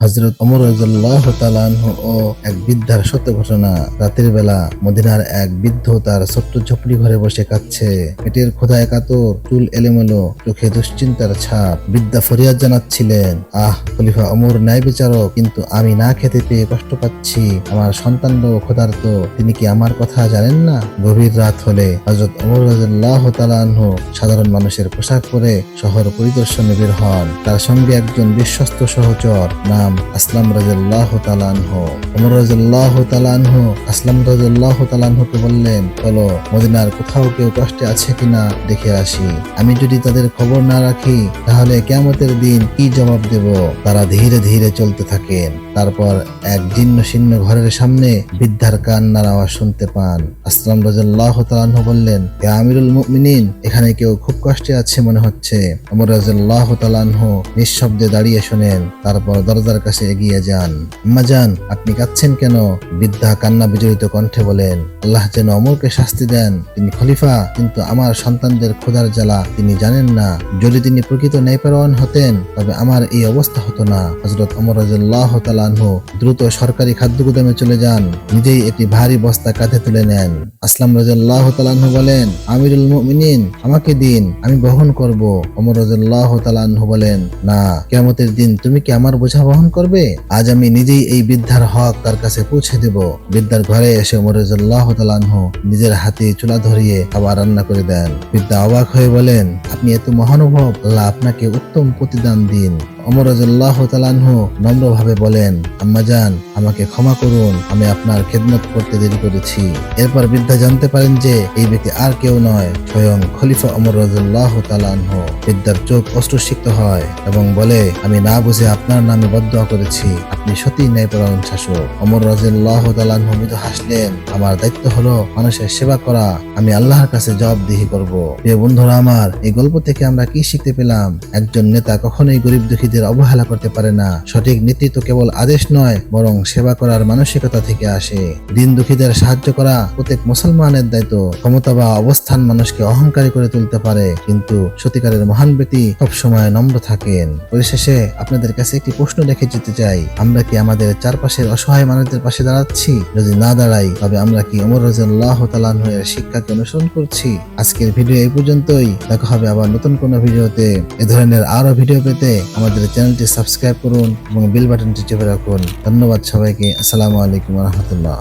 হযরত ওমর রাদিয়াল্লাহু তাআলা আনহু ও এক বৃদ্ধার সত্য ঘটনা। রাতের বেলা মদিনার এক বৃদ্ধ তার ছোট্ট ঝুপড়ি ঘরে বসে কাঁদছে। পেটের ক্ষুধায় কাতর, চুল এলোমেলো, চোখে দুশ্চিন্তার ছাপ। বৃদ্ধা ফরিয়াদ জানাচ্ছিলেন, খলিফা ওমর ন্যায় বিচারক, কিন্তু আমি না খেতে পেয়ে কষ্ট পাচ্ছি। আমার সন্তানরাও ক্ষুধার্ত, তিনি কি আমার কথা জানেন না? গভীর রাত হলে হযরত ওমর রাদিয়াল্লাহু তাআলা আনহু সাধারণ মানুষের পোশাক পরে শহর পরিদর্শনে বের হন। তার সঙ্গে একজন বিশ্বস্ত সহচর, নাম আসলাম রাদিয়াল্লাহু তাআলা আনহু। ওমর রাদিয়াল্লাহু তাআলা আনহু আসলাম রাদিয়াল্লাহু তাআলা আনহুকে বললেন, চলো মদিনার কোথাও কেউ কষ্টে আছে কিনা দেখে আসি। আমি যদি তাদের খবর না রাখি তাহলে কিয়ামতের দিন কি জবাব দেব? তারা ধীরে ধীরে চলতে থাকেন। তারপর এক জীর্ণ শীর্ণ ঘরের সামনে বৃদ্ধার কান্নার আওয়াজ শুনতে পান। আসলাম রাদিয়াল্লাহু তাআলা আনহু বললেন, হে আমিরুল মুমিনিন, এখানে কেউ খুব কষ্টে আছে মনে হচ্ছে। ওমর রাদিয়াল্লাহু তাআলা আনহু নিঃশব্দে দাঁড়িয়ে শোনেন, তারপর দরজার কাছে এগিয়ে যান। আম্মা জান, আপনি কাঁদছেন কেন? বৃদ্ধা কান্না বিজড়িত কণ্ঠে বলেন, আল্লাহ যেন ওমরকে শাস্তি দেন। তিনি খলিফা, কিন্তু আমার সন্তানদের ক্ষুধার জ্বালা তিনি জানেন না। যদি তিনি প্রকৃত ন্যায়পরায়ণ হতেন তবে আমার এই অবস্থা হতো না। হযরত ওমর রাদিয়াল্লাহু তাআলা আনহু দ্রুত সরকারি খাদ্য গুদামে চলে যান। নিজেই একটি ভারী বস্তা কাঁধে তুলে নেন। আসলাম রাদিয়াল্লাহু তাআলা আনহু বলেন, আমিরুল মুমিনিন, আমাকে দিন, আমি বহন করব। ওমর রাদিয়াল্লাহু তাআলা আনহু বলেন, না, কিয়ামতের দিন তুমি কি আমার বোঝা বহন করবে? আজ আমি নিজেই এই বৃদ্ধার হক তার কাছে পৌঁছে দেব। বৃদ্ধার ঘরে এসে ওমর রাদিয়াল্লাহু তাআলা আনহু নিজের হাতে চুলা ধরিয়ে খাবার রান্না করে দেন। বৃদ্ধা অবাক হয়ে বলেন, আপনি এত মহানুভব, আল্লাহ আপনাকে উত্তম প্রতিদান দিন। ওমর রাদিয়াল্লাহু তাআলা আনহু নম্রভাবে বলেন, আম্মা জান, আমাকে ক্ষমা করুন, আমি আপনার খেদমত করতে দেরি করেছি। এরপর বৃদ্ধা জানতে পারেন যে এই ব্যক্তি আর কেউ নয়, স্বয়ং খলিফা ওমর রাদিয়াল্লাহু তাআলা আনহু। বৃদ্ধার চোখ অশ্রুসিক্ত হয় এবং বলে, আমি না বুঝে আপনার নামে বদদোয়া করেছি, আপনি সত্যিই ন্যায়পরায়ণ শাসক। ওমর রাদিয়াল্লাহু তাআলা আনহু মৃদু হাসলেন, আমার দায়িত্ব হলো মানুষের সেবা করা, আমি আল্লাহর কাছে জবাবদিহি করব। প্রিয় বন্ধুরা আমার, এই গল্প থেকে আমরা কি শিখতে পেলাম? একজন নেতা কখনোই গরিব দুঃখীদের অবহেলা করতে পারে না। সঠিক নেতৃত্ব কেবল আদেশ নয়, বরং সেবা করার মানসিকতা থেকে আসে। দিন দুঃখীদের সাহায্য করা প্রত্যেক মুসলমানের দায়িত্ব। ক্ষমতা বা অবস্থান মানুষকে অহংকারী করে তুলতে পারে, কিন্তু সত্যিকারের মহান ব্যক্তি সবসময় নম্র থাকেন। পরিশেষে আপনাদের কাছে একটি প্রশ্ন রেখে যেতে চাই, আমরা কি আমাদের চারপাশের অসহায় মানুষদের পাশে দাঁড়াচ্ছি? যদি না দাঁড়াই তবে আমরা কি ওমর রাদিয়াল্লাহু তাআলা আনহু এর শিক্ষাকে অনুসরণ করছি? আজকের ভিডিও এই পর্যন্তই। দেখা হবে আবার নতুন কোনো ভিডিওতে। এ ধরনের আরো ভিডিও পেতে আমাদের চ্যানেলটি সাবস্ক্রাইব করুন এবং বেল বাটনটি চেপে রাখুন। ধন্যবাদ সবাইকে। আসসালামু আলাইকুম ওয়া রাহমাতুল্লাহ।